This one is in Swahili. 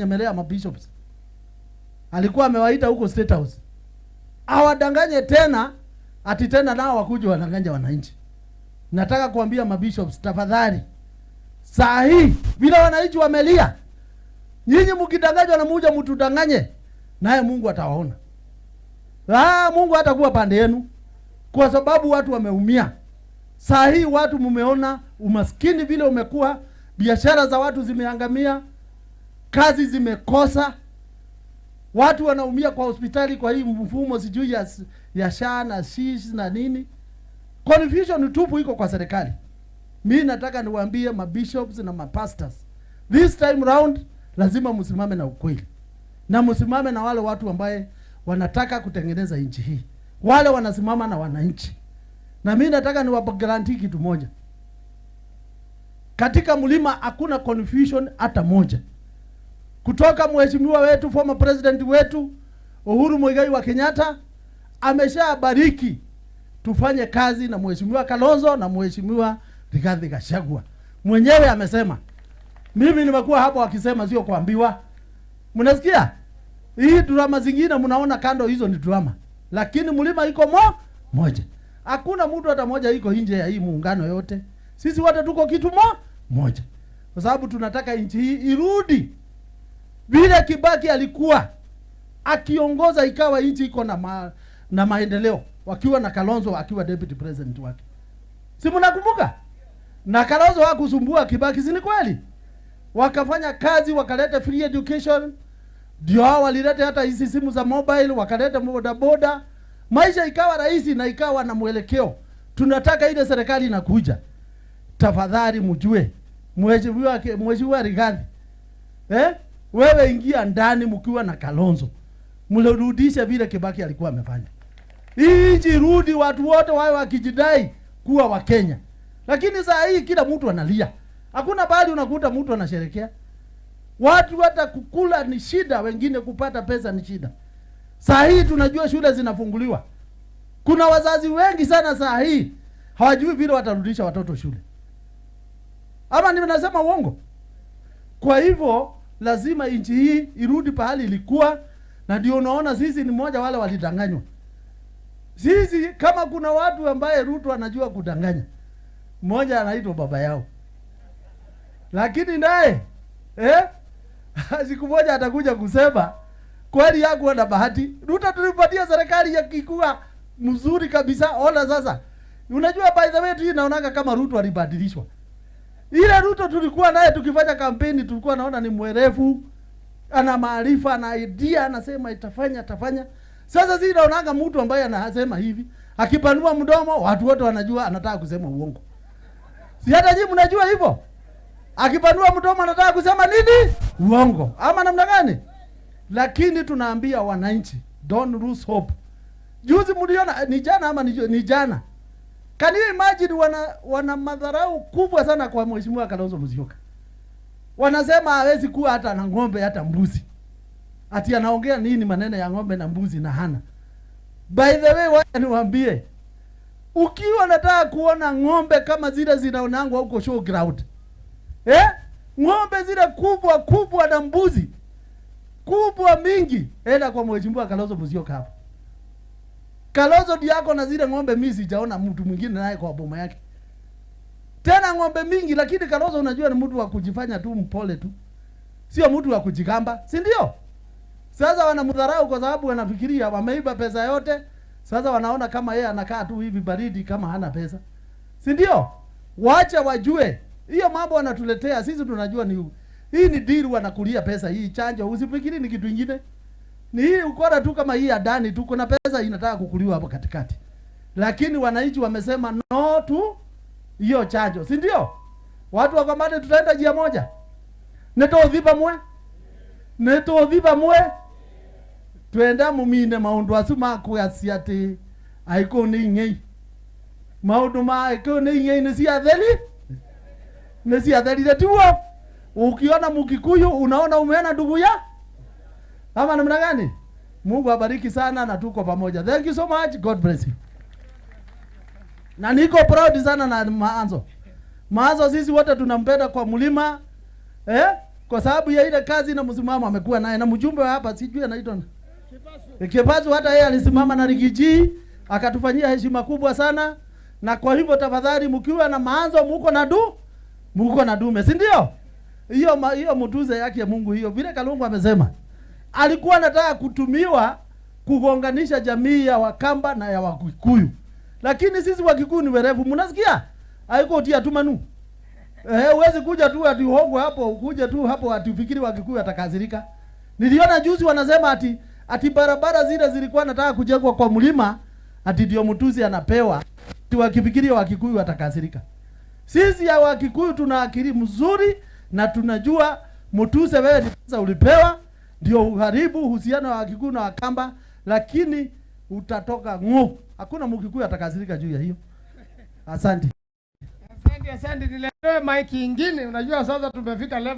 Nyemelea mabishops. Alikuwa amewaita huko State House. Awadanganye tena, ati tena nao wakuje wadanganye wananchi. Nataka kuambia mabishops, tafadhali. Saa hii bila wananchi wamelia. Nyinyi mkidanganywa na mmoja mtudanganye, naye Mungu atawaona. Mungu hatakuwa pande yenu kwa sababu watu wameumia. Saa hii watu mumeona umaskini vile umekuwa, biashara za watu zimeangamia, kazi zimekosa, watu wanaumia kwa hospitali kwa hii mfumo sijui ya SHA na SHIS na nini. Confusion tupu iko kwa serikali. Mimi nataka niwaambie mabishops na mapastors, this time round lazima msimame na ukweli. Na msimame na wale watu ambaye wanataka kutengeneza nchi hii. Wale wanasimama na wananchi. Na mimi nataka niwapagarantii kitu moja. Katika mlima hakuna confusion hata moja. Kutoka mheshimiwa wetu, former president wetu Uhuru Muigai wa Kenyatta ameshabariki tufanye kazi na mheshimiwa Kalonzo na mheshimiwa Rigathi Gachagua. Mwenyewe amesema. Mimi nimekuwa hapo akisema, sio kuambiwa. Mnasikia? Hii drama zingine mnaona kando, hizo ni drama. Lakini mlima iko moja. Hakuna mtu hata moja iko nje ya hii muungano yote. Sisi wote tuko kitu moja. Kwa sababu tunataka nchi hii irudi vile Kibaki alikuwa akiongoza, ikawa nchi iko na maendeleo, wakiwa na Kalonzo akiwa deputy president wake. Si mnakumbuka? Na Kalonzo hakusumbua Kibaki, si ni kweli? Wakafanya kazi, wakaleta free education, ndio hao walileta hata hizi simu za mobile, wakaleta boda. Maisha ikawa rahisi na ikawa na mwelekeo. Tunataka ile serikali inakuja. Tafadhali mjue mheshimiwa Rigathi, wewe ingia ndani mkiwa na Kalonzo, mlirudisha vile Kibaki alikuwa amefanya. Hii nchi rudi, watu wote wawe wakijidai kuwa wa Kenya. Lakini saa hii kila mtu analia. Hakuna bali unakuta mtu anasherekea. Watu hata kukula ni shida, wengine kupata pesa ni shida. Saa hii tunajua shule zinafunguliwa. Kuna wazazi wengi sana saa hii hawajui vile watarudisha watoto shule. Ama ninasema uongo? Kwa hivyo lazima nchi hii irudi pahali ilikuwa, na ndio unaona sisi ni mmoja wale walidanganywa. Sisi kama kuna watu ambaye Ruto anajua kudanganya, mmoja anaitwa baba yao. Lakini naye siku moja atakuja kusema kweli yako na bahati. Ruto tulipatia serikali ya kikua mzuri kabisa. Ona sasa. Unajua by the way tu naonaga kama Ruto alibadilishwa. Ile Ruto tulikuwa naye tukifanya kampeni tulikuwa naona ni mwerevu, ana maarifa, ana idea, anasema atafanya. Sasa sisi naonaga mtu ambaye anasema hivi, akipanua mdomo watu wote wanajua anataka kusema uongo. Si hata nyinyi mnajua hivyo? Akipanua mdomo anataka kusema nini? Uongo. Ama namna gani? Lakini tunaambia wananchi, don't lose hope. Juzi mliona ni jana ama ni jana. Can you imagine wana madharau kubwa sana kwa mheshimiwa Kalonzo Musyoka. Wanasema hawezi kuwa hata na ng'ombe hata mbuzi. Ati anaongea nini maneno ya ng'ombe na mbuzi na hana. By the way, wacha niwaambie, ukiwa nataka kuona ng'ombe kama zile zinaonangwa huko showground, ng'ombe zile kubwa na mbuzi kubwa mingi, enda kwa mheshimiwa Kalonzo Musyoka hapo. Kalonzo diako na zile ng'ombe mimi sijaona mtu mwingine naye kwa boma yake. Tena ng'ombe mingi, lakini Kalonzo unajua ni mtu wa kujifanya tu mpole tu. Sio mtu wa kujigamba, si ndio? Sasa wanamdharau kwa sababu wanafikiria wameiba pesa yote. Sasa wanaona kama yeye anakaa tu hivi baridi kama hana pesa. Si ndio? Waacha wajue. Hiyo mambo wanatuletea sisi tunajua hii ni deal, wanakulia pesa hii chanjo. Usifikiri ni kitu kingine. Ni hii ukora tu kama hii adani tu, kuna pesa inataka kukuliwa hapo katikati. Lakini wananchi wamesema no tu hiyo chanjo, si ndio? Watu wakamate tutaenda njia moja. Neto dhiba mwe. Tuenda mumine maundu asuma kuasiate aiko ni ngei. Maundu aiko ni ngei nesi adheli tuwa. Ukiona Mkikuyu unaona umeona ndugu ya? Ama namna gani? Mungu abariki sana na tuko pamoja. Thank you so much. God bless you. Na niko proud sana na Maanzo. Maanzo sisi wote tunampenda kwa mlima. kwa sababu ya ile kazi na msimamo amekuwa naye, na mjumbe wa hapa sijui anaitwa Kipasu, hata yeye alisimama na Rigiji akatufanyia heshima kubwa sana. Na kwa hivyo tafadhali, mkiwa na maanzo muko na dume, si ndio? Hiyo mtuze yake ya Mungu hiyo, vile Kalungu amesema alikuwa anataka kutumiwa kugonganisha jamii ya Wakamba na ya Wakikuyu, lakini sisi Wakikuyu ni werevu, mnasikia? Haiko utia tu manu. Huwezi kuja tu ati hongo hapo, kuja tu hapo ati ufikiri Wakikuyu atakazirika. Niliona juzi wanasema ati barabara zile zilikuwa nataka kujengwa kwa mlima, ati ndio mtuzi anapewa, ati wakifikiria Wakikuyu watakazirika. Sisi ya Wakikuyu tuna akili mzuri na tunajua mtuzi wewe sasa ulipewa ndio uharibu uhusiano wa Wakikuyu na Wakamba, lakini utatoka ng'o. Hakuna Mkikuyu atakazirika juu ya hiyo. Asante. Asante, niletewe mic nyingine. Unajua sasa tumefika level